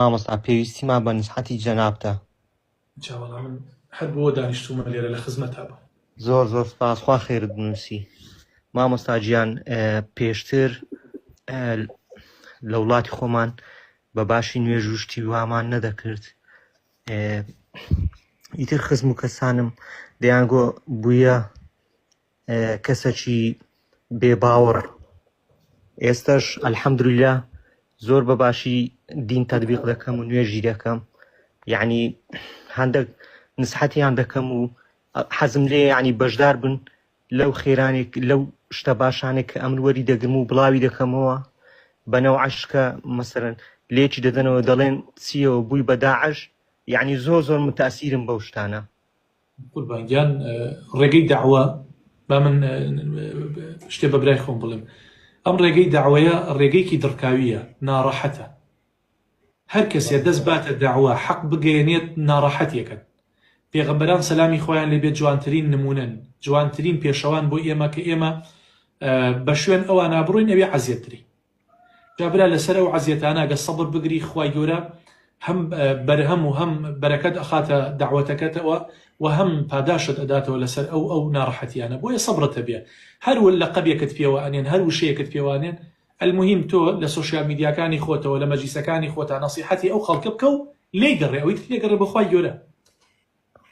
مامۆستا پێویستیمان بە نزحەتی جەنابتە. جاوەڵا من هەر بۆ دانیشتوومە لێرە لە خزمەتا بە. زۆر سپاس، خوا خێرت بنووسی. مامۆستا گیان، پێشتر لە وڵاتی خۆمان بە باشی نوێژ و شتی وامان نەدەکرد. ئیتر خزم و کەسانم دەیانگۆ بوویە کەسێکی بێباوەڕ. ئێستاش ئەلحەمدولیلا زۆر بە باشی دین تەطبیق دەکەم و نوێژی دەکەم، یعنی هەندێک نسحەتیان دەکەم و حەزم لێ یعنی بەشدار بن لەو خێرانێک لەو شتە باشانێک کە ئەمن وەری دەگرم و بڵاوی دەکەمەوە بەنەو عەشکە مەسەرەن لێکی دەدەنەوە دەڵێن چیەوە بووی بە داعش، یعنی زۆر متەئسیرم بەو شتانە. قوربانگیان ڕێگەی داعوە با من شتێ بە برای خۆم بڵێم، ئەم ڕێگەی داعوەیە ڕێگەیەکی دڕکاویە، ناڕەحەتە. هەر کەسێ دەست باتە داعوە حەق بگەیەنێت ناڕەحەتیەکەن. پێغەمبەران سەلامی خۆیان لێبێت جوانترین نمونەن، جوانترین پێشەوان بۆ ئێمە کە ئێمە بە شوێن ئەوان نابڕۆین ئەوێ عەزیەتتری. جابرا لەسەر ئەو عەزیەتانە ئەگە سەبر بگری خوای گەورە هەم بەرهەم و هەم بەرەکەت ئەخاتە داعوەتەکەتەوە و هەم پاداشت ئەداتەوە لەسەر ئەو ناڕەحەتیانە. بۆیە سەبرەتە بێ، هەر لە قەبیەکەت پێوە ئەنێن، هەر وشەیەکت پێوانێن. المهم تۆ لە سۆشیال میدیاکانی خۆتەوە لە مەجلیسەکانی خۆتە نەسیحەتی ئەو خەڵکە بکە و لێگەڕێ، ئەوەی لێگەڕێ بە خوای گەورە.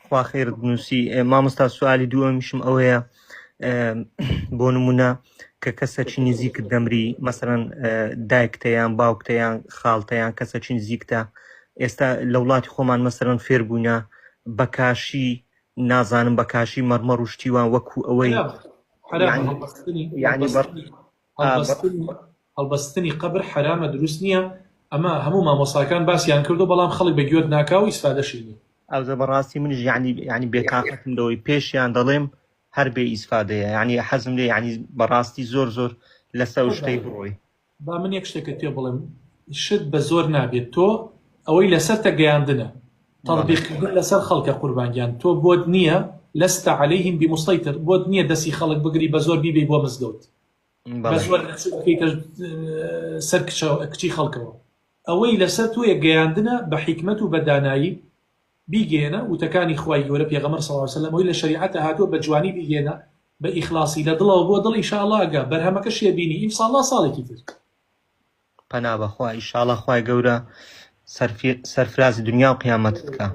خوا خێرت بنووسی. مامۆستا سوالی دووەمیشم ئەوەیە، بۆ نمونە کە کەسێکی نزیکت دەمری، مەسەرەن دایکتەیان باوکتەیان خاڵتەیان کەسێکی نزیکتە، ئێستا لە وڵاتی خۆمان مەسەرەن فێربووینە بەکاشی نازانم بەکاشی مەرمەڕ و شتیوان وەکو ئەوەی هەڵبەستنی قەبر حرامە، دروست نییە. ئەمە هەموو مامۆساکان باسییان کردو، بەڵام خەڵک بە گوێت ناکا و ئیسفادەشی نیە. ئەوزە بەڕاستی منش یعنی بێتاقەتم لەوەی پێشیان دەڵێم هەر بێ ئیسفادەیە، یعنی حەزم لێ یعنی بەڕاستی زۆر لەسەر شتەی بڕۆی. با من یەک شتێکت پێ بڵێم، شت بە زۆر نابێت. تۆ ئەوەی لەسەر تەگەیاندنە تەطبیقکردن لەسەر خەڵکە قوربانگیان، تۆ بۆت نییە لەستە عەلەیهیم بموسەیطر، بۆت نییە دەستی خەڵک بگری بە زۆر بیبێ بۆ مزگەوت، بە زۆر سەر کچی خەڵکەوە. ئەوەی لەسەر تۆیە گەیاندنە بە حیکمەت و بە دانایی بیگێنە وتەکانی خوای گەورە پێغەمبەر صلی الله علیه و سلم ئەوەی لە شەریعەتە هاتووە بە جوانی بیگێنە، بە ئیخلاسی لە دڵەوە بۆ دڵ. ئینشاءالله ئەگە بەرهەمەکەش بینی ئینشاءالله ساڵێکی تر پەنا بەخوا ئینشاءالله خوای گەورە سەرفرازی دنیا و قیامەتت بکە.